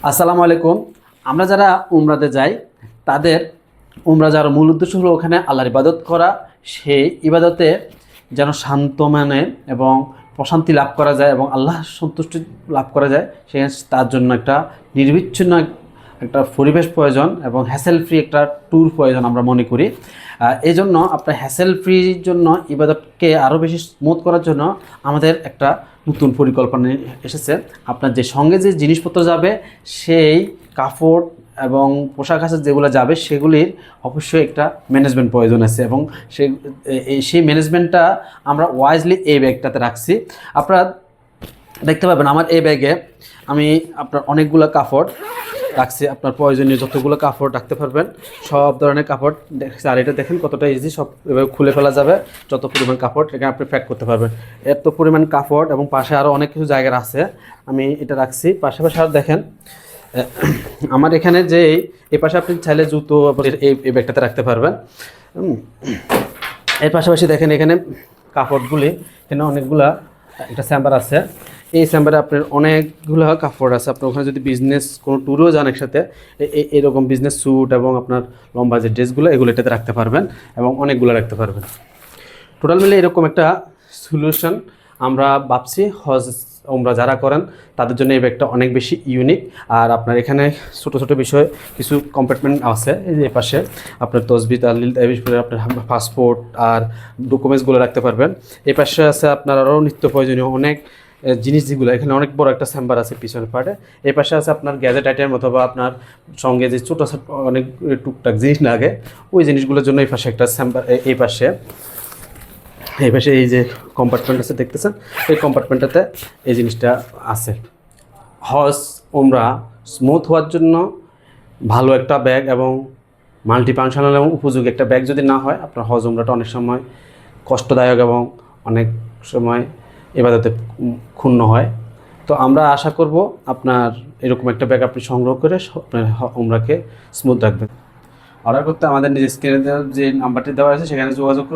আসসালামু আলাইকুম। আমরা যারা উমরাতে যাই তাদের উমরা যাওয়ার মূল উদ্দেশ্য হলো ওখানে আল্লাহর ইবাদত করা। সেই ইবাদতে যেন শান্ত মানে এবং প্রশান্তি লাভ করা যায় এবং আল্লাহ সন্তুষ্টি লাভ করা যায়, সে তার জন্য একটা নির্বিচ্ছিন্ন একটা পরিবেশ প্রয়োজন এবং হ্যাসেল ফ্রি একটা ট্যুর প্রয়োজন আমরা মনে করি। এই জন্য আপনার হ্যাসেল ফ্রির জন্য ইবাদতকে আরও বেশি স্মুথ করার জন্য আমাদের একটা নতুন পরিকল্পনা এসেছে। আপনার যে সঙ্গে যে জিনিসপত্র যাবে, সেই কাপড় এবং পোশাক আশাক যেগুলো যাবে সেগুলির অবশ্যই একটা ম্যানেজমেন্ট প্রয়োজন আছে এবং সেই ম্যানেজমেন্টটা আমরা ওয়াইজলি এই ব্যাগটাতে রাখছি। আপনারা দেখতে পাবেন আমার এই ব্যাগে আমি আপনার অনেকগুলো কাপড় রাখছি। আপনার প্রয়োজনীয় যতগুলো কাপড় রাখতে পারবেন, সব ধরনের কাপড় দেখছি। আর এটা দেখেন কতটা ইজি, সব এভাবে খুলে ফেলা যাবে। যত পরিমাণ কাপড় এখানে আপনি প্যাক করতে পারবেন, এত পরিমাণ কাপড় এবং পাশে আরও অনেক কিছু জায়গা আছে। আমি এটা রাখছি পাশাপাশি। আর দেখেন আমার এখানে যে এই পাশে আপনি চাইলে জুতো এই ব্যাগটাতে রাখতে পারবেন। এর পাশাপাশি দেখেন এখানে কাপড়গুলি, এখানে অনেকগুলা একটা চেম্বার আছে। এই চেম্বারে আপনার অনেকগুলো কাপড় আছে। আপনার ওখানে যদি বিজনেস কোনো ট্যুরেও যান একসাথে, এরকম বিজনেস স্যুট এবং আপনার লম্বা যে ড্রেসগুলো এগুলো এটাতে রাখতে পারবেন এবং অনেকগুলো রাখতে পারবেন। টোটাল মিলে এরকম একটা সলিউশন আমরা ভাবছি হজ উমরা যারা করেন তাদের জন্য এই ব্যাগটা অনেক বেশি ইউনিক। আর আপনার এখানে ছোটো ছোটো বিষয় কিছু কম্পার্টমেন্ট আছে। এই যে পাশে আপনার তসবিহ তাহলিল আপনার পাসপোর্ট আর ডকুমেন্টসগুলো রাখতে পারবেন। এই পাশে আছে আপনার আরও নিত্য প্রয়োজনীয় অনেক জিনিস, যেগুলো এখানে অনেক বড় একটা চেম্বার আছে পিছনের পার্টে। এই পাশে আছে আপনার গ্যাজেট আইটেম অথবা আপনার সঙ্গে যে ছোটো ছোটো অনেক টুকটাক জিনিস লাগে ওই জিনিসগুলোর জন্য এই পাশে একটা চেম্বার। এই পাশে এই যে কম্পার্টমেন্ট আছে দেখতেছেন, এই কম্পার্টমেন্টটাতে এই জিনিসটা আছে। হজ উমরা স্মুথ হওয়ার জন্য ভালো একটা ব্যাগ এবং মাল্টিফাংশনাল এবং উপযোগী একটা ব্যাগ যদি না হয়, আপনার হজ উমরাটা অনেক সময় কষ্টদায়ক এবং অনেক সময় ইবাদতে ক্ষুণ্ণ হয়। তো আমরা আশা করব আপনার এরকম একটা ব্যাগ আপনি সংগ্রহ করে আপনার উমরাকে স্মুথ রাখবেন। অর্ডার করতে আমাদের নিজের স্ক্রিনে যে নাম্বারটি দেওয়া আছে সেখানে যোগাযোগ করুন।